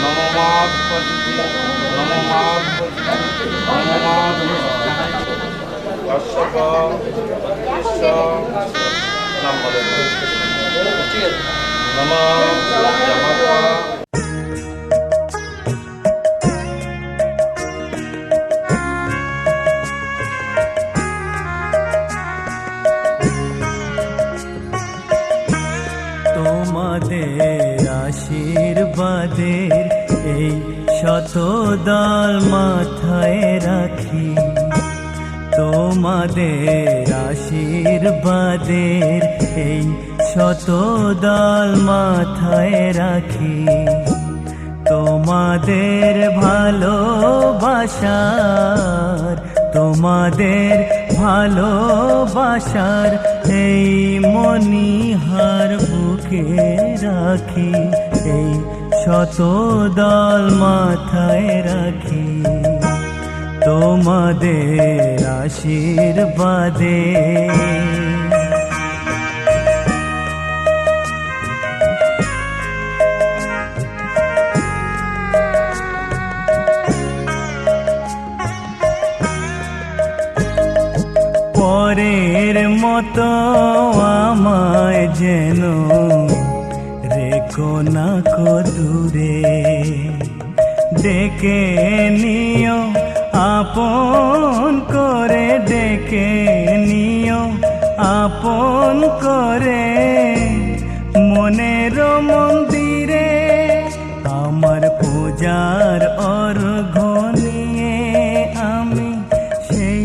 নমো মাধবতী নমো মাধবতী নমো মাধবতী কশ্যপ নাম বলেন ঠিক আছে নমো যমপা তোমাদের আশীর্বাদের এই শত দল মাথায় রাখি, তোমাদের আশীর্বাদের এই শত দল মাথায় রাখি, তোমাদের ভালোবাসার তোমাদের ভালোবাসার এই মণিহার বুকে রাখি, এই শত দল মাথায় রাখি, তোমাদের আশীর্বাদে। পরের মতো আমায় যেন রেখো না কো দূরে, ডেকে নিও আপন করে, ডেকে নিও আপন করে, মনের মন্দিরে আমার পূজার অর্ঘ্য নিয়ে আমি সেই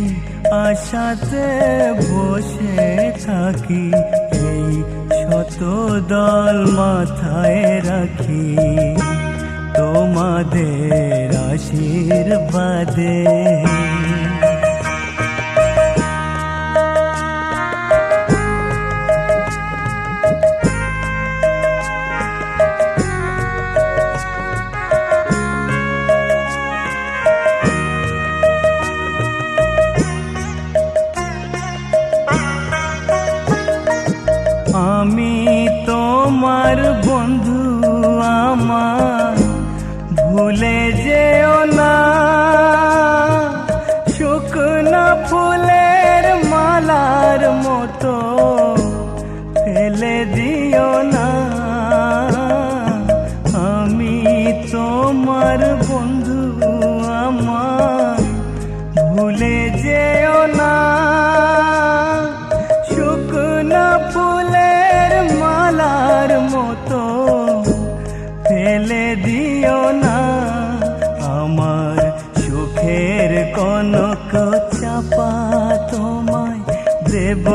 আশাতে বসে থাকি, এই শত দল মাথায় রাখি, তোমাদের আশীর্বাদে। আমি তোমার বন্ধু, আমার ভুলে যেও না, শুকনো ফুলের মালার মতো ফেলে দিও না। আমি তোমার বন্ধু, আমার ভুলে যেও না, শুকনো ফুলের মালার মতো ফেলে দিও না। আমার সুখের কনক চাপা তোমায় দেব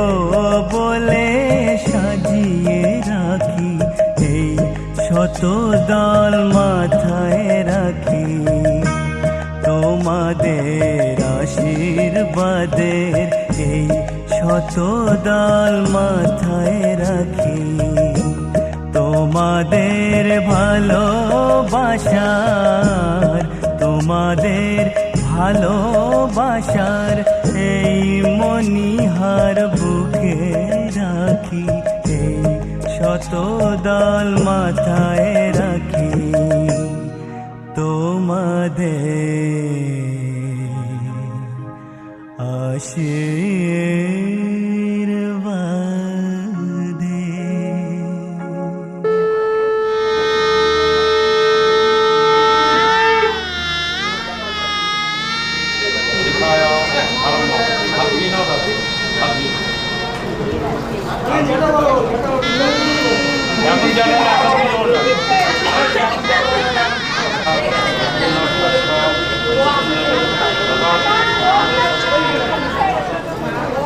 বলে সাজিয়ে রাখি, এই শত দল মাথায় রাখি, তোমাদের আশীর্বাদের এই শত দল মাথায় রাখি, তোমাদের ভালোবাসার তোমাদের ভালোবাসার এই মণিহার বুকে রাখি, এই শত দল মাথায় রাখি, তোমাদের আশীর্বাদে।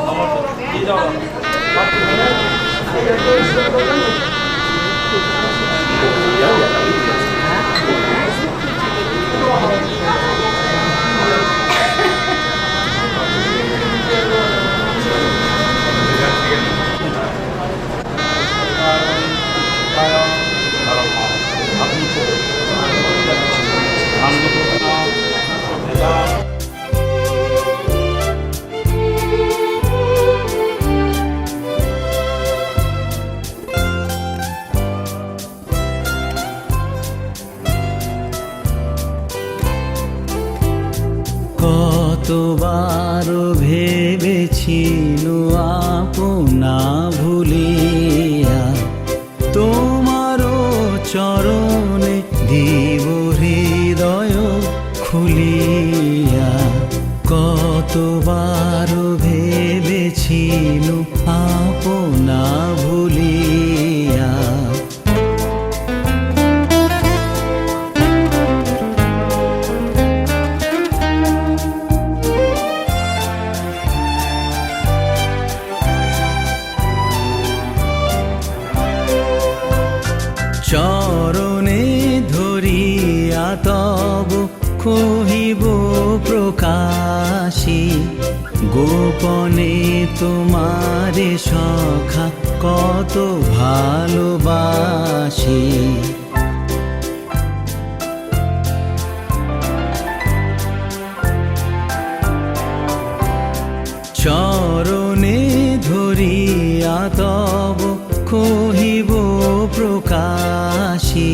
নমো কতবার ভেবেছি আপনা ভুলিয়া তোমারও চরণে দিব হৃদয় খুলিয়া। কতবার ভেবেছি আপনা ভুলিয়া। চরণে ধরিয়া তব কহিব প্রকাশী, গোপনে তোমারে সখা কত ভালোবাসি। চরণে ধরিয়া তব কহিব প্রকাশী,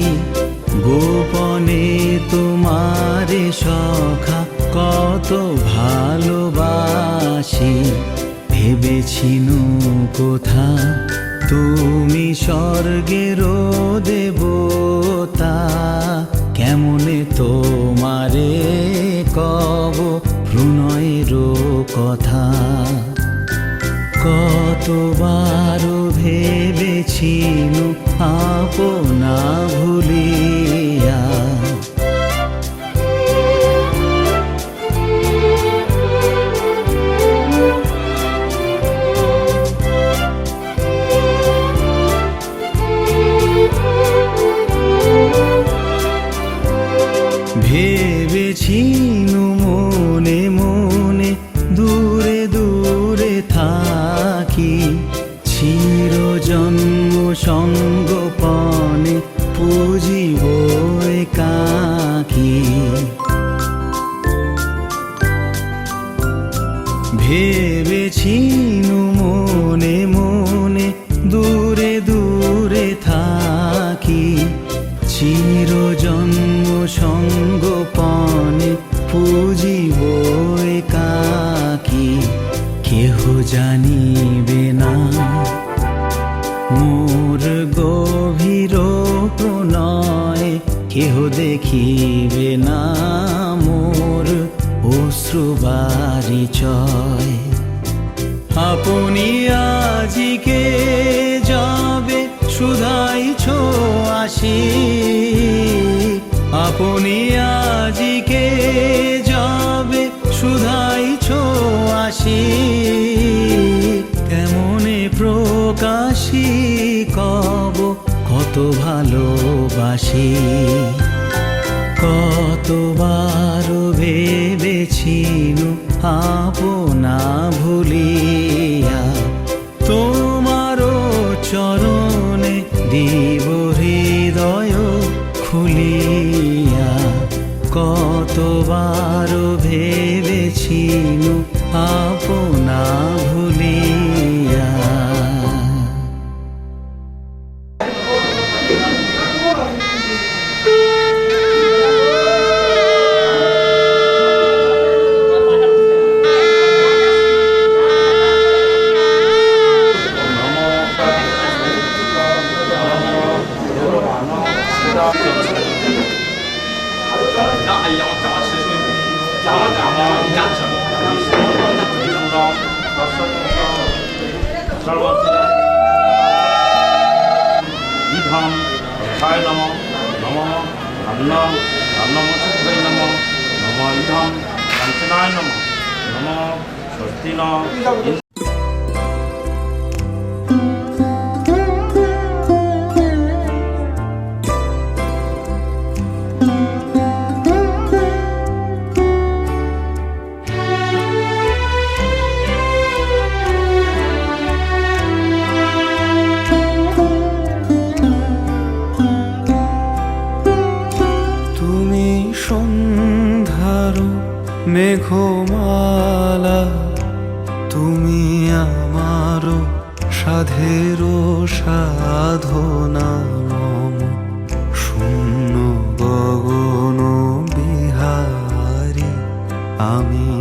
গোপনে তোমারে সখা কত ভালোবাসি। ভেবেছিন কোথা তুমি স্বর্গের দেবতা, কেমনে তোমারে কব প্রণয়ের কথা। কতবার ভেবেছি আপনা ভুলিয়া। ভেবেছি মনে মনে দূরে দূরে থাকি, চিরজন্ম সঙ্গোপনে পুজিব একাকী। ভেবেছি মনে মনে দূরে দূরে থাকি, চিরজন্ম সঙ্গোপনে পুজিব একাকী। কেহ জানিবে না মোর গভীর প্রণয়, কেহ দেখিবে না মোর অশ্রুবারিচয়। আপনি আজিকে যাবে শুধাইছ আসি, আপনি আজিকে যাবে শুধাইছ আসি। কেমনে প্রকাশী কব কত ভালোবাসি। কতবার ভেবেছি আপনা ভুলিয়া, তোমারও চরণে দিব হৃদয় খুলিয়া। কতবার ভেবেছি আপনা ভুলিয়া। 이담 사य नमः नमः अन्नम अन्नमोचिताय नमः नमः इदं काञ्चनाय नमः नमः स्वस्तिना। মেঘমালা তুমি আমার সাধের সাধনা, মম শূন্য গগন বিহারী আমি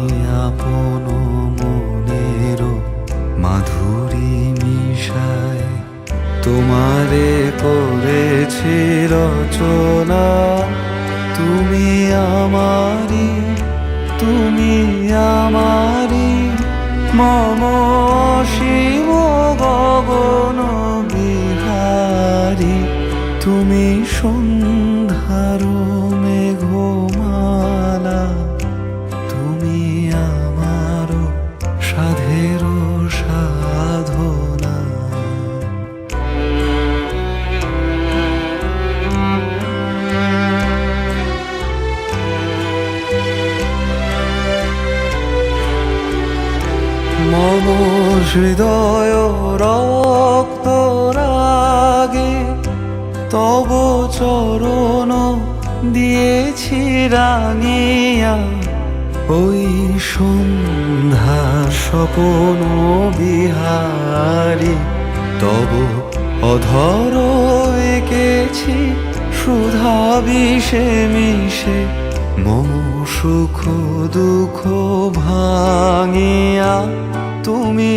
আমারি, তুমি আমারি, মম শিব গগন বিহারী, তুমি সন্ধ্যার মেঘমালা, তুমি আমার সাধের সাধনা। মম হৃদয় রক্ত রাগে তব চরণ দিয়েছি রাঙিয়া, ওই সন্ধ্যা স্বপন বিহারী, তব অধর এঁকেছি সুধা বিষে মিশে, মম সুখ দুঃখ ভাঙিয়া, তুমি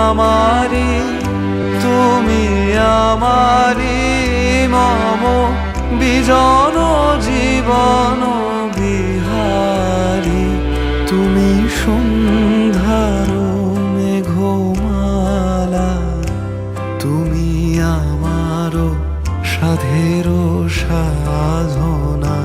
আমারি, তুমি আমারি, মম বিজন জীবন বিহারী, তুমি সন্ধ্যার মেঘমালা, তুমি আমার সাধের সাধনা।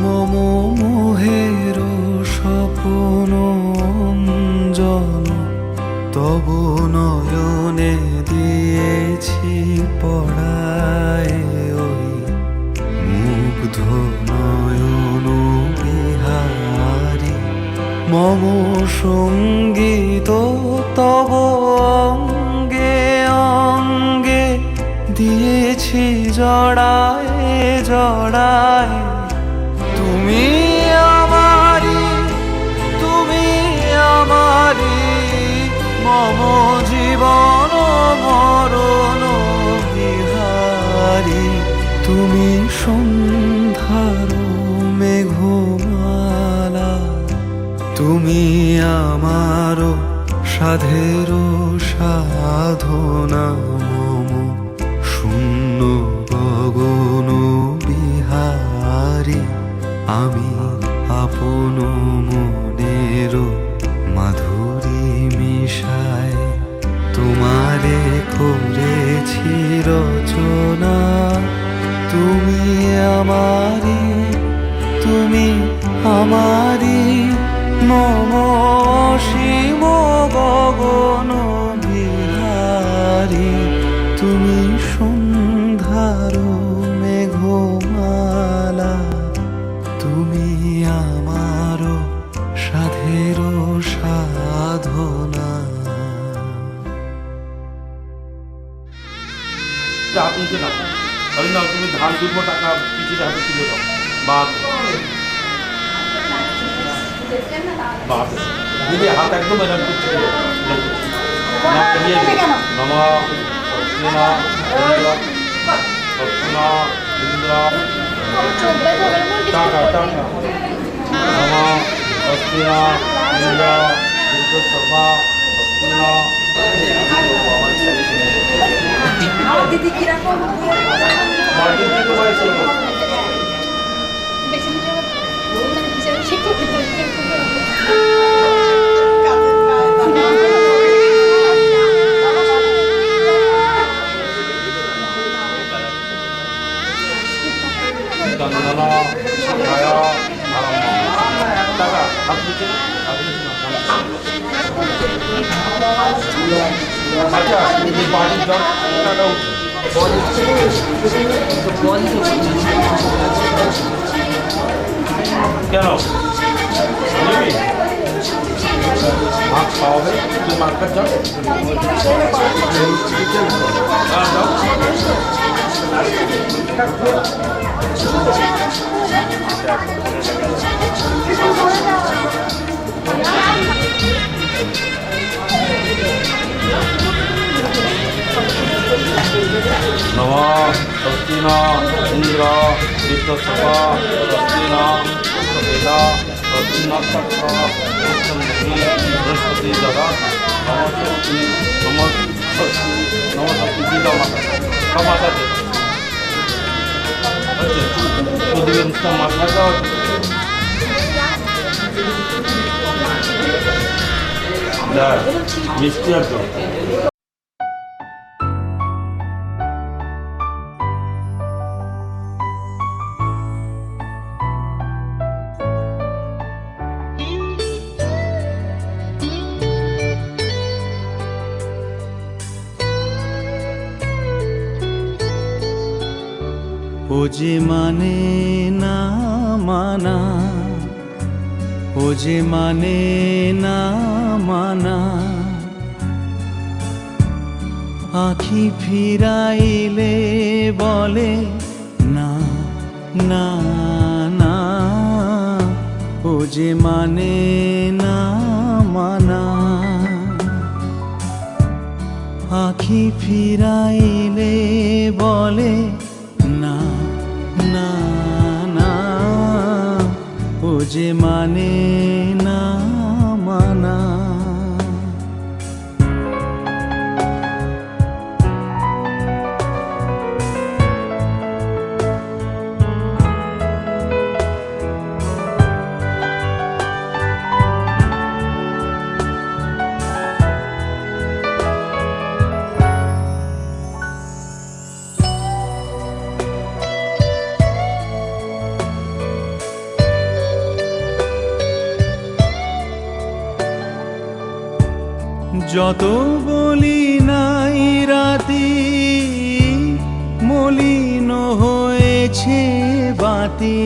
মম মোহের স্বপ্ন অঞ্জন তব নয়নে দিয়েছি পড়ায়, ওই মুগ্ধ নয়ন বিহারী, মম সঙ্গীত তব অঙ্গে অঙ্গে দিয়েছি জড়ায় জড়ায়, তুমি আমারি, তুমি আমারি, মম জীবন মরণ বিহারী, তুমি সন্ধ্যার মেঘমালা, তুমি আমার সাধের সাধনা। মম শূন্য গগন বিহারী, আমি আপন মনের মাধুরী মিশায় তোমারে করেছি রচনা, তুমি আমারি, তুমি আমারি, মম শিব গগন বিহারী, তুমি সন্ধ্যার মেঘমালা, তুমি আমার সাধের সাধনা। হাত নিচে রাখো, হরিনাম তুমি ধান 2 টাকা পিছিয়ে হাতে তুলে দাও, বাদ বাদ দিদি হাত একদম এরকম পিছিয়ে নম সত্যনা সত্যনা ইন্দ্র টাকা টাকা নম সত্যনা ইন্দ্র দুর্গ সভা সত্যনা। দিদি কিরকম বেশি শিক্ষক টাকা হাত দিচ্ছে আচ্ছা বাড়ির জল টাকা কেন ভাত খাওয়াবে তুই মার্কেট যাও নম স্বস্তিনা ইন্দ্র বিশ্বসভা স্বস্তিনা পিতা বৃহস্পতি দাদা নমস্কার দিদা মাথা সব মাথাতে ওদিকে রুস্তাম মাথাটা মিষ্টি আর জল ও যে মানে না মানা, ও যে মানে না মানা, আখি ফিরাইলে বলে না না না, ও যে মানে না মানা, আখি ফিরাইলে বলে না না না, ও যে মানে না মানা। যত বলি নাই রাতি মলিন হয়েছে বাতি,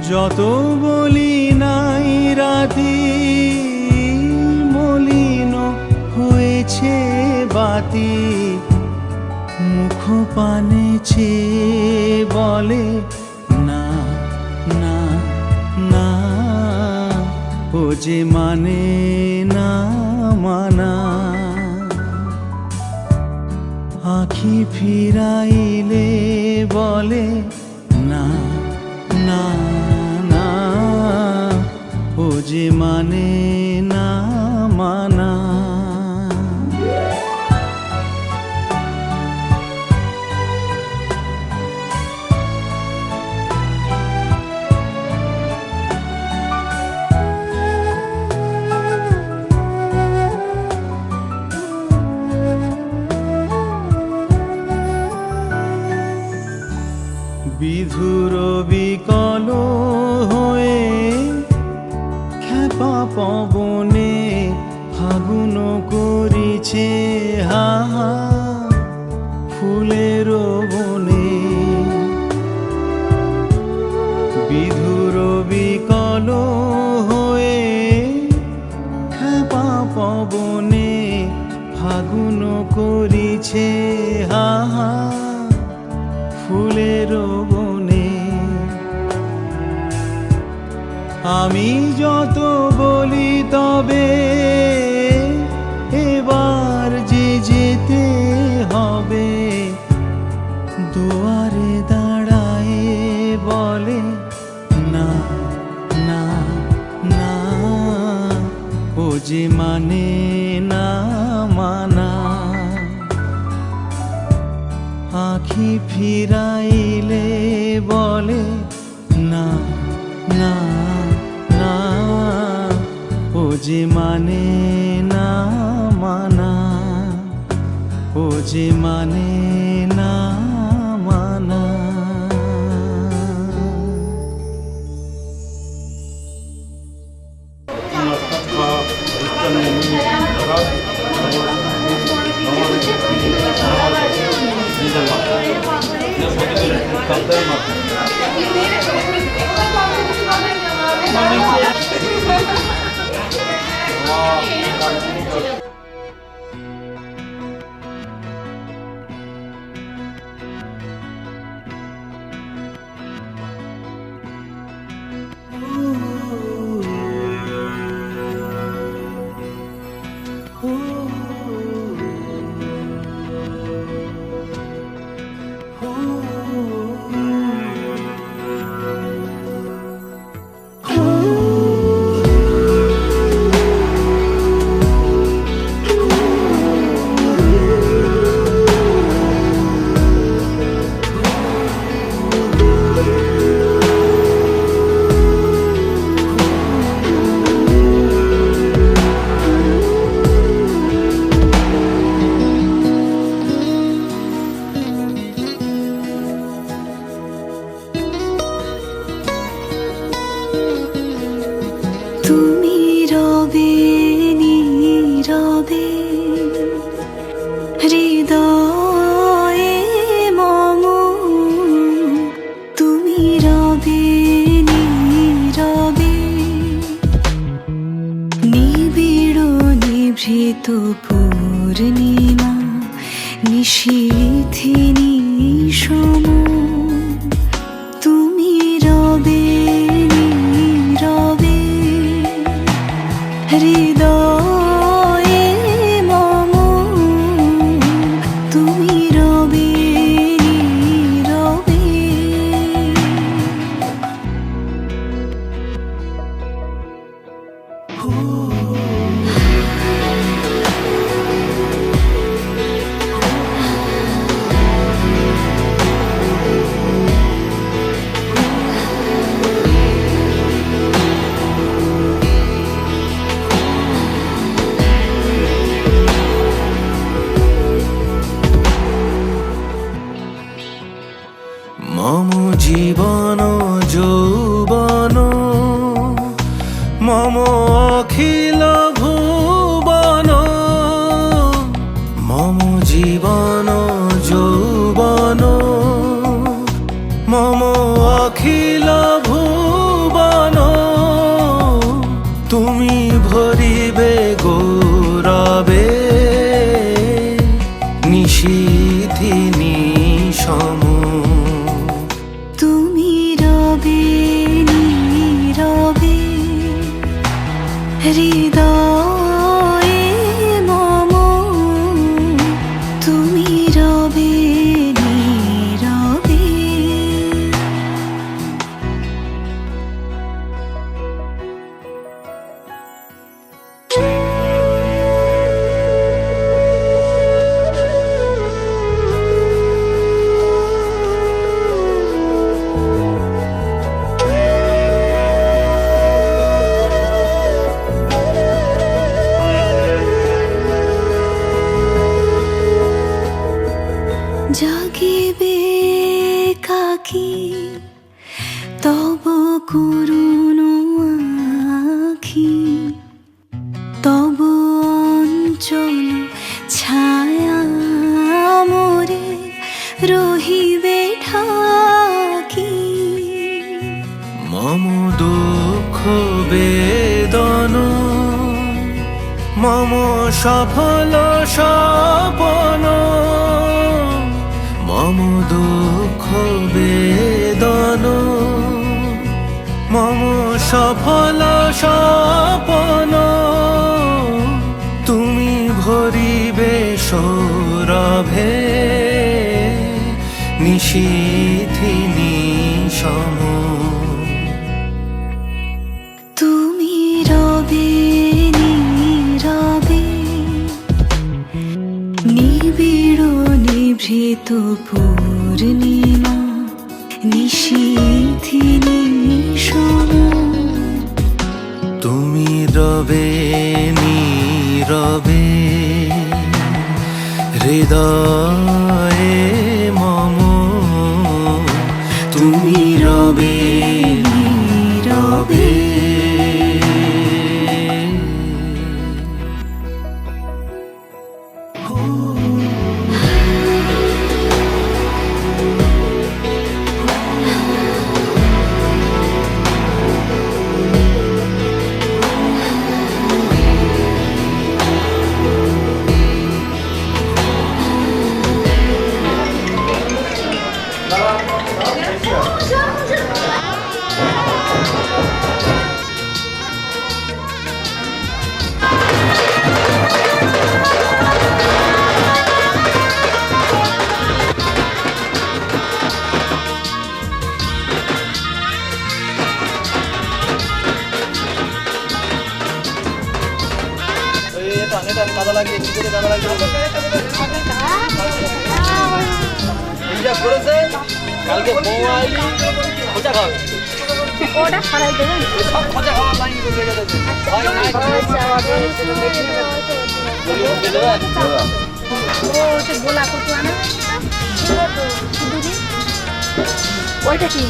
যত বলি নাই রাতি মলিন হয়েছে বাতি, মুখ পানে চেয়ে বলে না না না, ও যে মানে না মানা, আখি ফিরাইলে বলে না না না, ও যে মানে না মানা। বিধুর বিকল হয়ে খেপা পবনে ফাগুন করিছে হাহা ফুলের বনে, বিধুর বিকল হয়ে খেপা পবনে ফাগুন করিছে হাহা ফুলের বনে, আমি যত বলি তবে এবার যে যেতে হবে, দুয়ারে দাঁড়ায় বলে না না না, ও যে মানে না মানা, আখি ফিরাইলে বলে না না না, ও যে মানে না মানা, ও যে মানে না মানা। Oh রবে হৃদয়ে মম তুমি রবে নীরবে নিবিড় নিভৃত পূর্ণিমা নিশীথিনী সম তুমি রবে নীরবে হৃদয়ে মম তুমি রবে নীরবে মম জীবন যৌবন মম অখিল ভুবন মম জীবন যৌবন মম অখিল ভুবন তুমি ভরিবে গৌরবে নিশীথিনী সম তুমি রবে নীরবে হৃদয়ে মম তুমি রবে নীরবে জাগিবে কাকি তব করুণ আখি তব অঞ্চল ছায়া মোরে রহিবে ঢাকি মম দুঃখ বেদন মম সফল স্বপন মম দুঃখ বেদন মম সফল স্বপন তুমি ভরিবে সৌরভে নিশীথিনী সম তুমি রবে নীরবে নিবিড় নিভৃত পূর্ণিমা নিশীথিনী সম তুমি রবে নীরবে হৃদয়ে মম তুমি রবে নীরবে কাদা লাগিয়ে কি করে কাদা লাগিয়ে যা করেছে কালকে বউ আইলি খোঁচা খাবে ওটা খারাপ দেবেন সব খোঁচা খাওয়া লাইন করে গেছে ভাই নাই ওটা গোলা করতে আনা ওইটা কি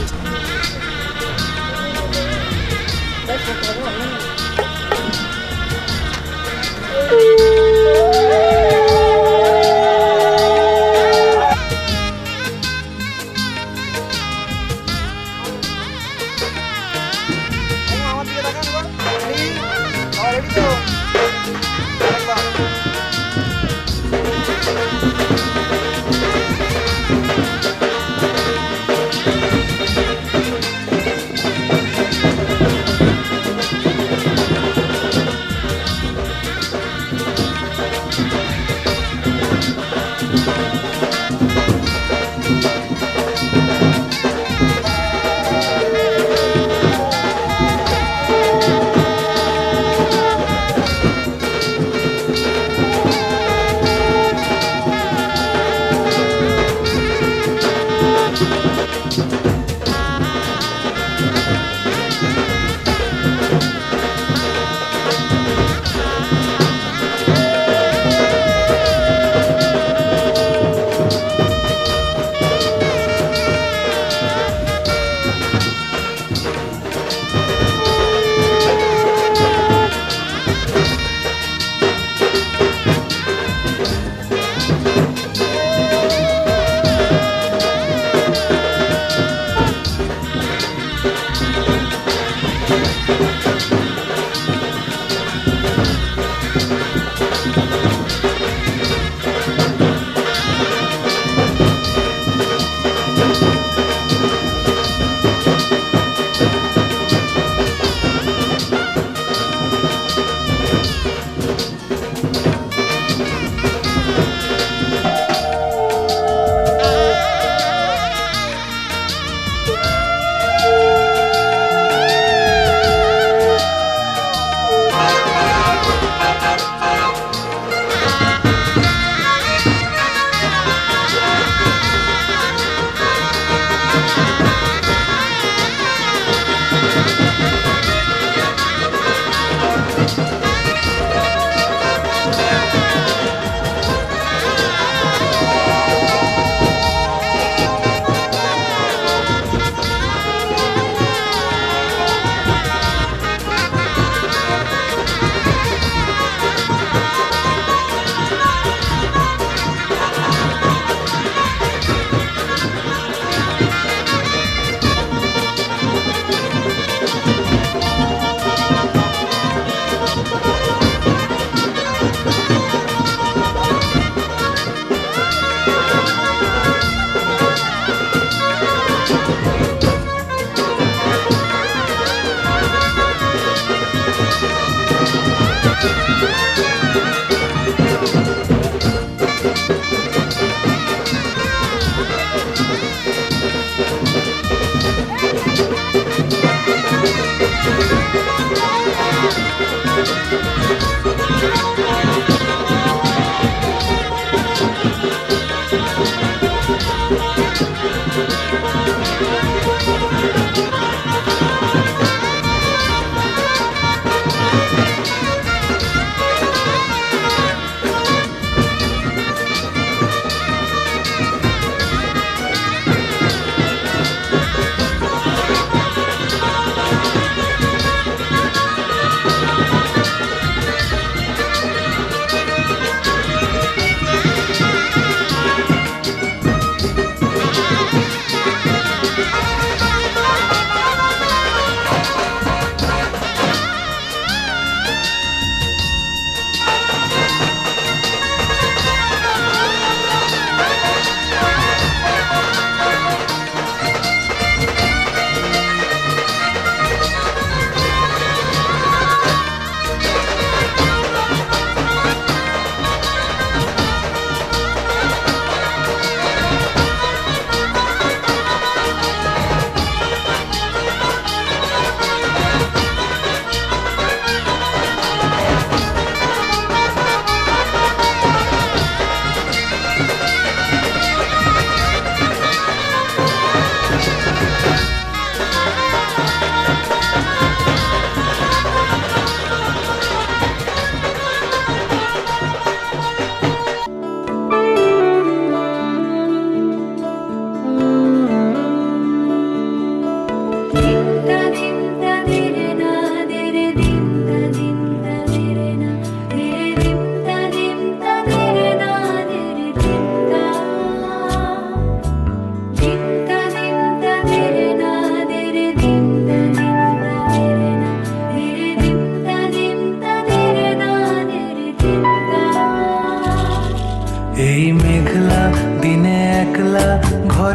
Thank you.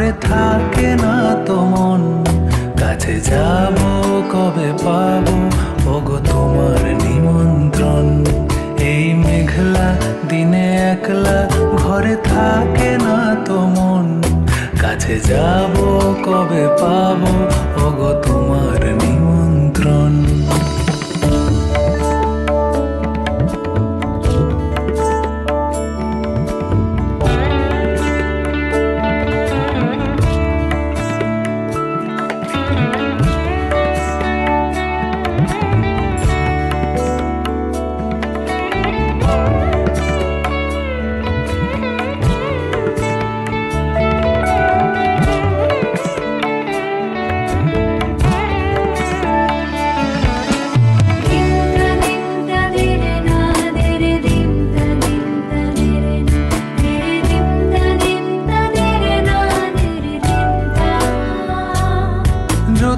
ঘরে থাকে না তো মন, কাছে যাব কবে পাবো ওগো তোমার নিমন্ত্রণ। এই মেঘলা দিনে একলা ঘরে থাকে না তো মন, কাছে যাব কবে পাবো ওগো তোমার নিমন্ত্রণ।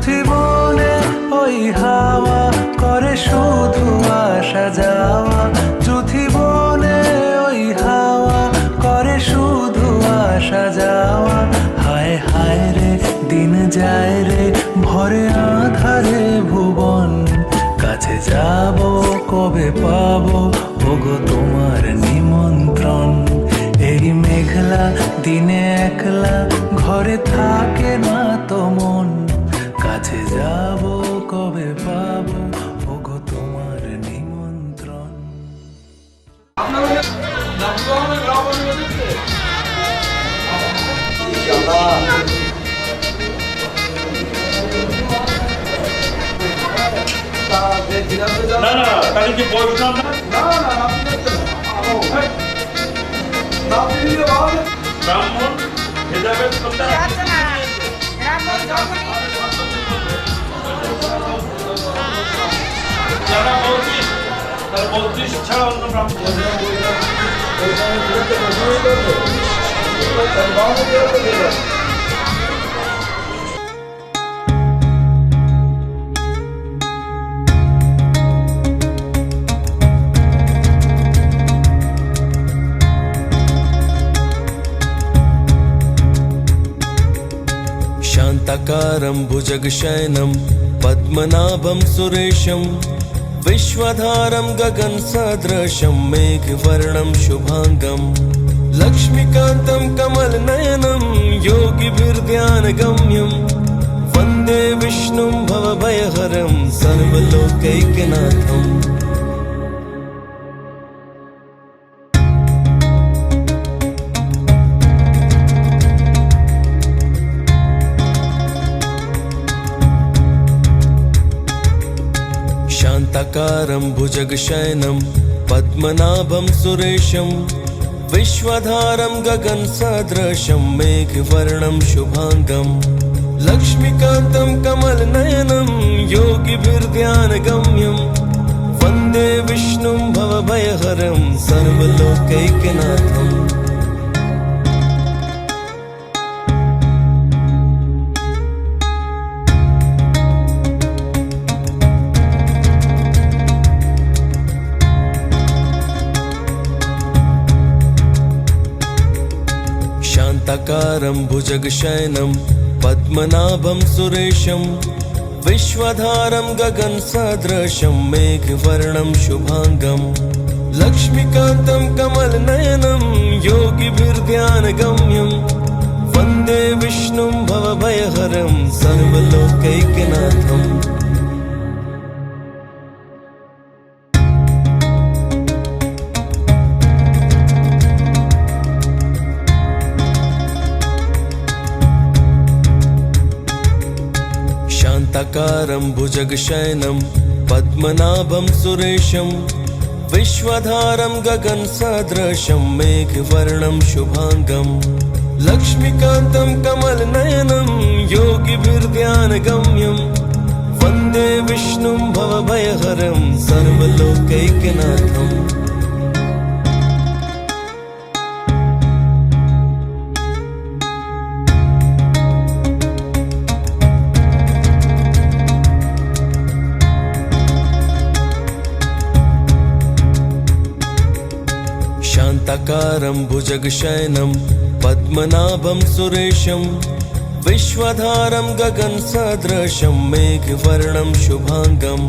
জীবনে ওই হাওয়া করে শুধু আসা যাওয়া, জীবনে ওই হাওয়া করে শুধু আসা যাওয়া। হায় হায় রে দিন যায় রে ভরে আধারে ভুবন, কাছে যাব কবে পাবো ওগো তোমার নিমন্ত্রণ। এই মেঘলা দিনে একলা ঘরে থাকে না তো মন, কাছে যাব কবে পাবো ওগো তোমার নিমন্ত্রণ। না না তাহলে কি বৈষ্ণব না ব্রাহ্মণ ভেদাভেদ করতে যারা বলছিস তারা 32 ছাড়া অন্য ব্রাহ্মণ शान्ताकारं भुजगशयनं पद्मनाभं सुरेशं विश्वधारं गगनसदृशं मेघवर्णं शुभांगं लक्ष्मीकान्तं कमलनयनं योगिभिर्ध्यानगम्यं वन्दे विष्णुं भवभयहरं सर्वलोकैकनाथम्। शान्ताकारं भुजगशयनं पद्मनाभं सुरेशं विश्वधारं गगनसदृशं मेघवर्णं शुभांगं लक्ष्मीकान्तं कमलनयनं योगिभिर्ध्यानगम्यं वन्दे विष्णुं भवभयहरं सर्वलोकैकनाथम्। शान्ताकारं भुजगशयनं पद्मनाभं सुरेशं विश्वधारं गगनसदृशं मेघवर्णं शुभांगं लक्ष्मीकान्तं कमलनयनं योगिभिर्ध्यानगम्यं वन्दे विष्णुं भवभयहरं सर्वलोकैकनाथम्। शान्ताकारं भुजगशयनं पद्मनाभं सुरेशं विश्वधारं गगनसदृशं मेघवर्णं शुभांगं लक्ष्मीकान्तं कमलनयनं योगिभिर्ध्यानगम्यं वन्दे विष्णुं भवभयहरं सर्वलोकैकनाथम्। शान्ताकारं भुजगशयनं पद्मनाभं सुरेशं विश्वधारं गगनसदृशं मेघवर्णं शुभांगं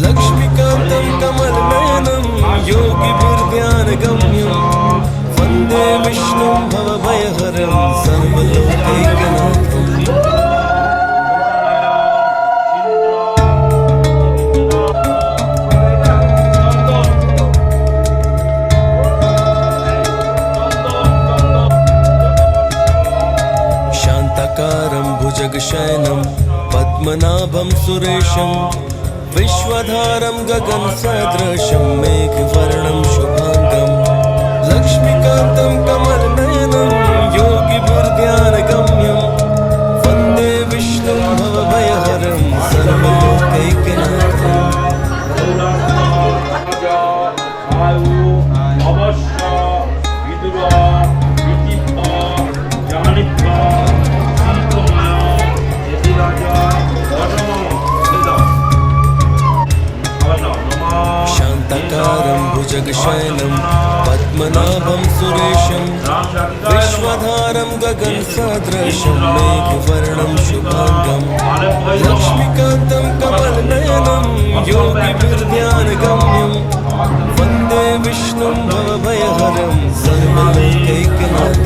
लक्ष्मीकान्तं कमलनयनं योगिभिर्ध्यानगम्यं वन्दे विष्णुं भवभयहरं सर्वलोकैकनाथम् शान्ताकारं भुजगशयनं पद्मनाभं सुरेशं विश्वधारं गगनसदृशं मेघवर्णं शुभांगं लक्ष्मीकान्तं कमलनयनं योगिभिर्ध्यानगम्यं वन्दे विष्णुं भवभयहरं सर्वलोकैकनाथम् शान्ताकारं भुजगशयनं पद्मनाभं सुरेशं विश्वधारं गगनसदृशं मेघवर्णं शुभांगं लक्ष्मीकान्तं कमलनयनं योगिभिर्ध्यानगम्यं वन्दे विष्णुं भवभयहरं सर्वलोकैकनाथम्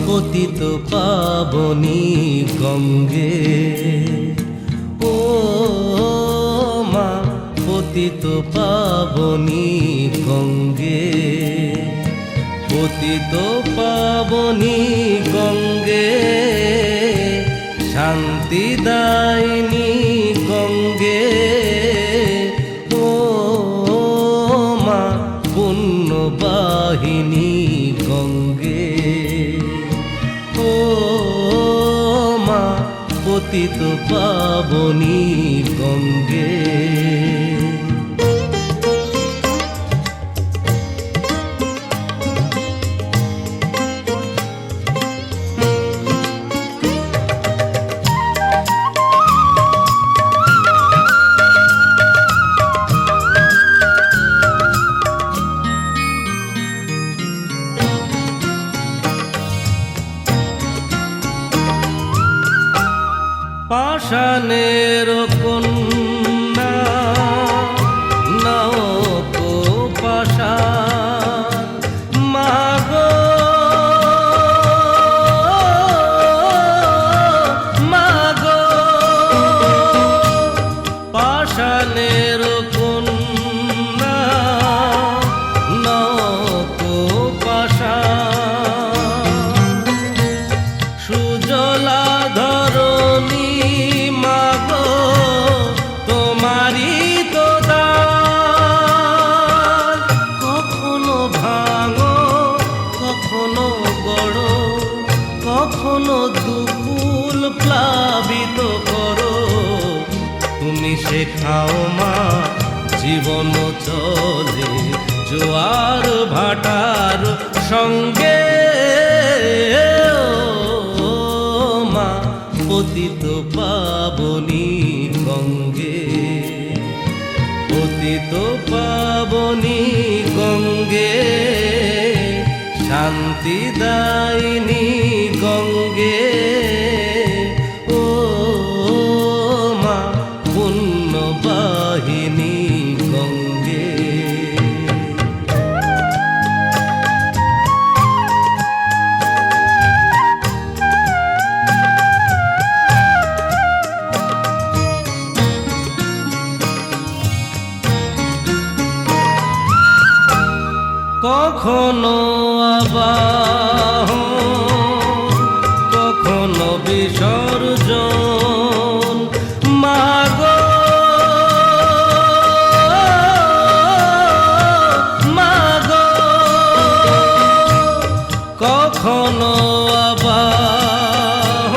পতিত পাবনী গঙ্গে, ও মা পতিত পাবনী গঙ্গে, পতিত পাবনী গঙ্গে, শান্তি দায়িনী গঙ্গে, ও মা পুণ্যবাহিনী গঙ্গে, ও মা পতিত পাবনী গঙ্গে। পাষাণের কন্যা নাও কো পাষাণ, মাগো মাগো পাষাণের কন্যা নাও কো পাষাণ, সুজলা ধরণী তোমারি তো দান, কখনো ভাঙো কখনো গড়ো, কখনো দুকুল প্লাবিত করো, তুমি শেখাও মা জীবন চলে জোয়ার ভাটার সঙ্গে, ও মা পতিত পাবনী গঙ্গে, পতিত পাবনী গঙ্গে, শান্তি দায়িনী গঙ্গে, ও মা পুণ্যবাহিনী গঙ্গে। কখনো আবাহন, কখনো বিসর্জন, মাগো মাগো, কখনো আবাহন,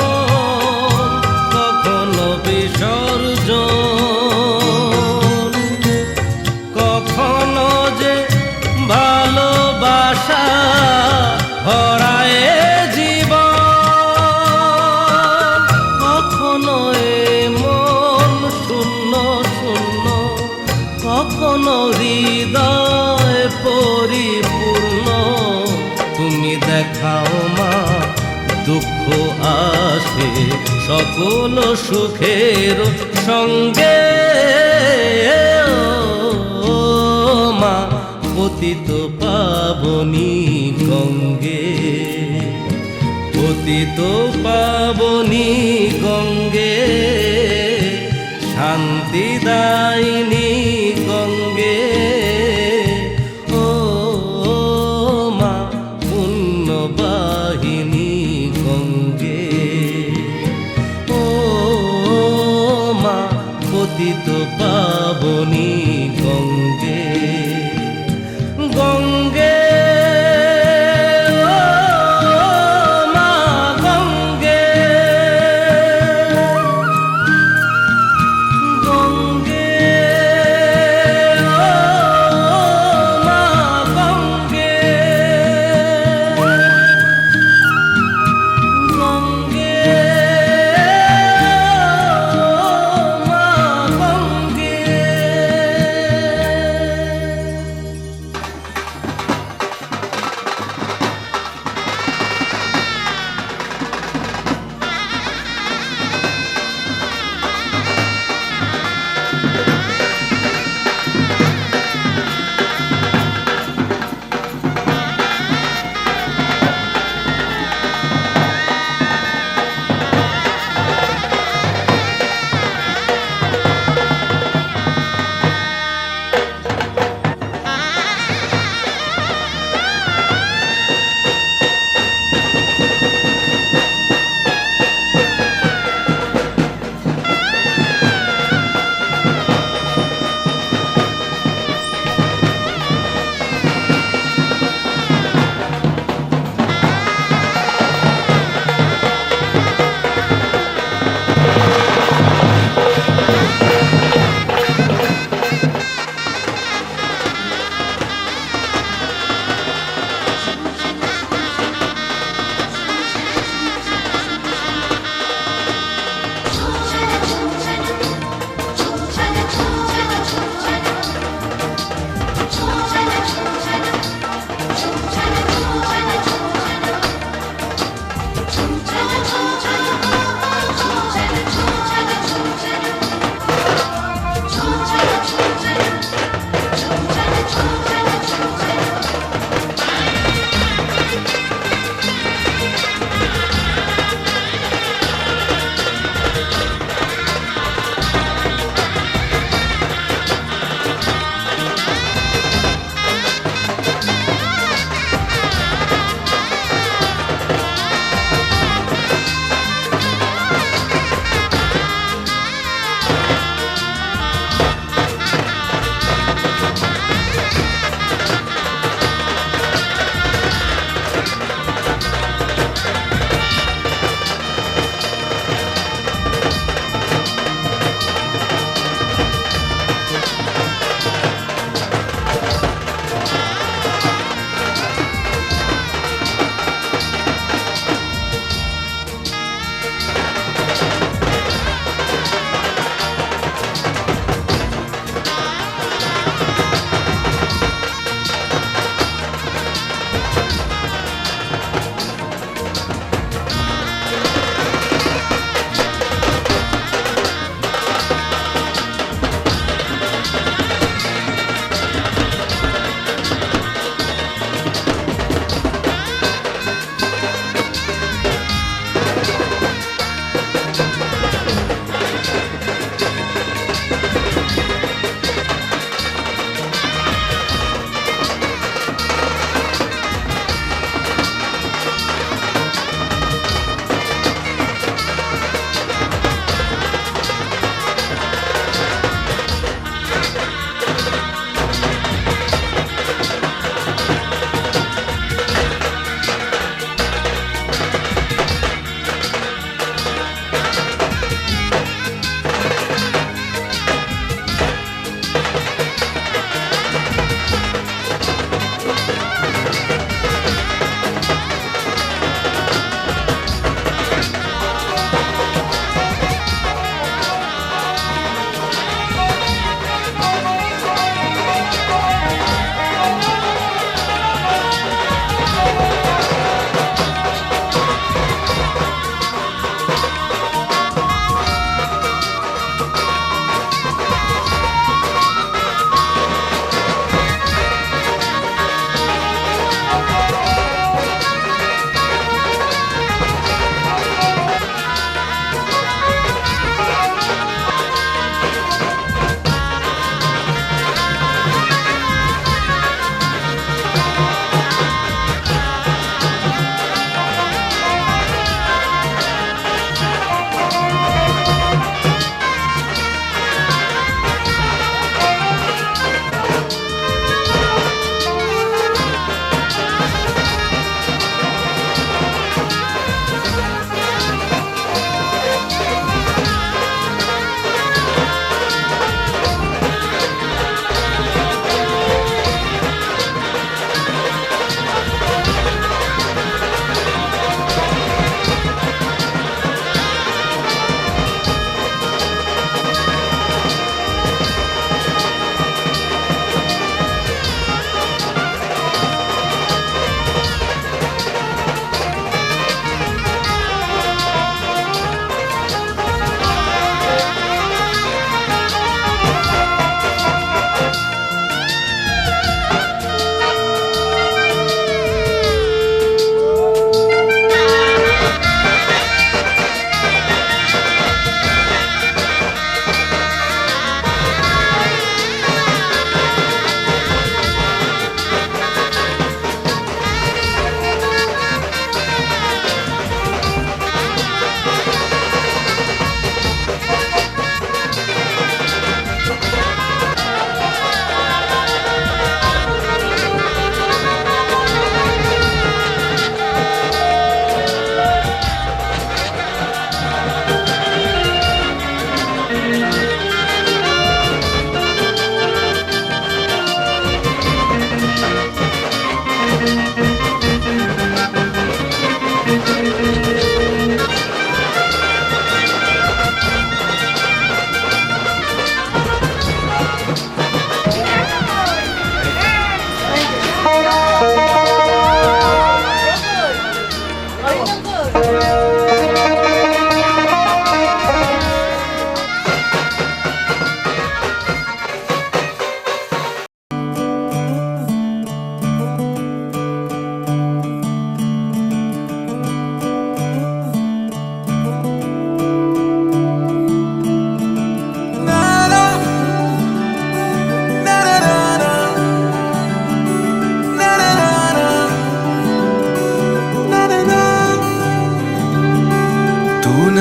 কখনো বিসর্জন, কখনো যে ভালোবাসা ভরায় জীবন, কখনো এ মন শূন্য শূন্য, কখনো হৃদয় পরিপূর্ণ। তুমি দেখাও মা দুঃখ আসে সকল সুখের সঙ্গে, ও মা পতিত পাবনী গঙ্গে, পতিত পাবনী গঙ্গে, শান্তি দায়িনী গঙ্গে, ও মা পুণ্যবাহিনী গঙ্গে, ও মা পতিত পাবনী গঙ্গে, গঙ্গে, ও মা গঙ্গে, গঙ্গে, ও মা গঙ্গে, গঙ্গে, ও মা গঙ্গে।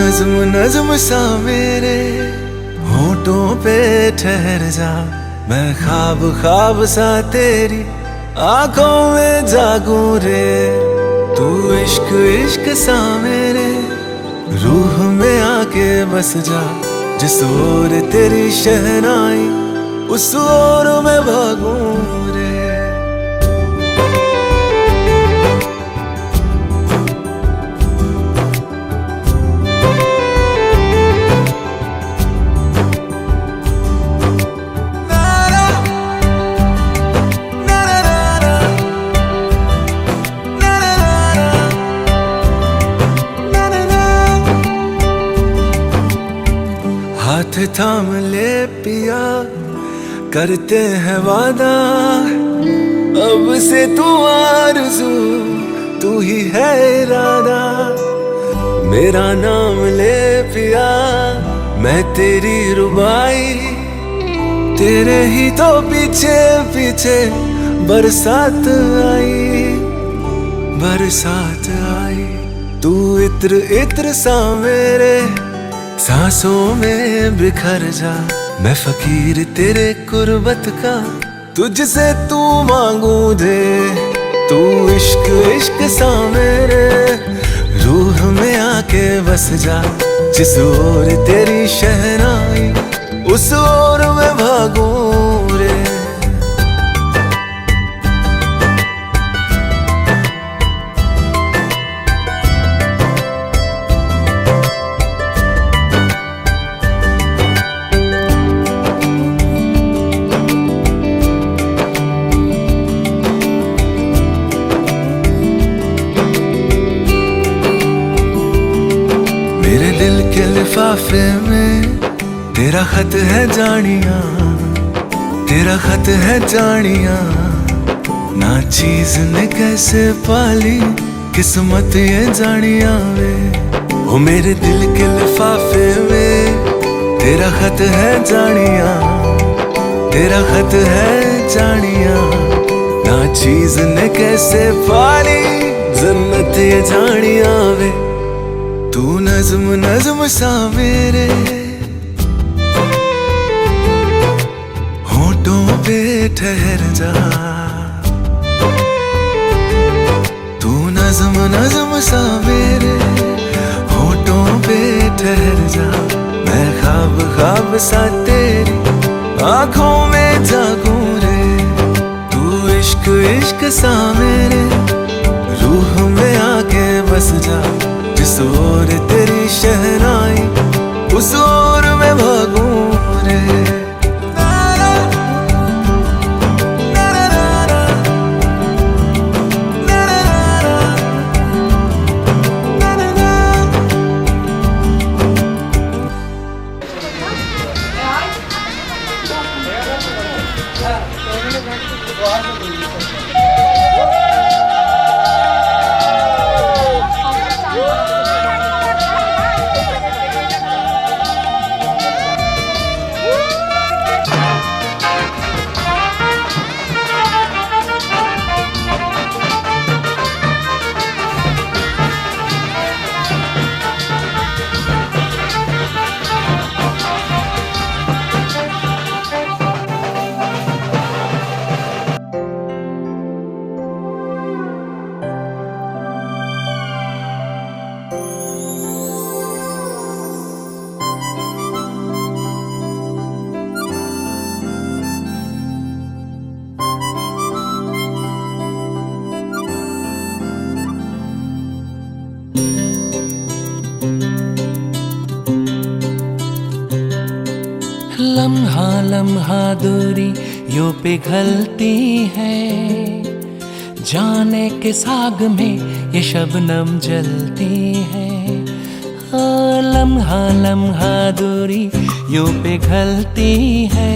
नज्म नज्म सा मेरे होठों पे ठहर जा, मैं ख्वाब ख्वाब सा तेरी आंखों में जागूं रे। तू इश्क इश्क सा मेरे रूह में आके बस जा, जिस ओर तेरी शहनाई उस ओर मैं भागूं रे। हाथ थाम ले पिया, करते हैं वादा, अब से तू आरज़ू तू ही है इरादा। मेरा नाम ले पिया, मैं तेरी रुबाई, तेरे ही तो पीछे पीछे बरसात आई, बरसात आई। तू इत्र इत्र सा मेरे सांसों में बिखर जा, मैं फकीर तेरे कुर्बत का, तुझसे तू मांगू दे। तू इश्क इश्क सा मेरे रूह में आके बस जा, जिस ओर तेरी शहनाई उस ओर मैं भागूं रे। मेरे दिल के लिफाफे में तेरा खत है जानिया, तेरा खत है जानिया। ना चीज ने कैसे पाली किस्मत ये जानिया वे। ओ मेरे दिल के लिफाफे में तेरा खत है जानिया, तेरा खत है जानिया। ना चीज ने कैसे पाली जन्नत ये जानिया वे। तू नज्म नज्म सा मेरे होठों पे ठहर जा, तू नज्म नज्म सा मेरे होठों पे ठहर जा। मैं ख्वाब ख्वाब सा तेरी आंखों में जागूं रे। तू इश्क इश्क सा मेरे रूह में आके बस जा, जिस ओर तेरी शहनाई उस ओर मैं भागूं रे। लम्हा लम्हा दूरी यूं पिघलती है, जाने के साग में ये शबनम जलती है। लम्हा लम्हा दूरी यूं पिघलती है,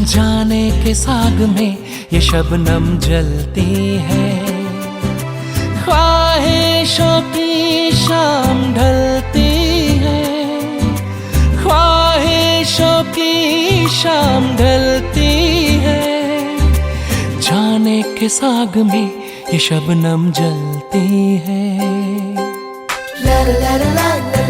जाने के साग में ये शबनम जलती है। ख्वाहिशों की शाम ढलती है, ख्वाहिशों की शाम ढलती है, जाने के साग में ये शबनम जलती है। ला ला ला ला ला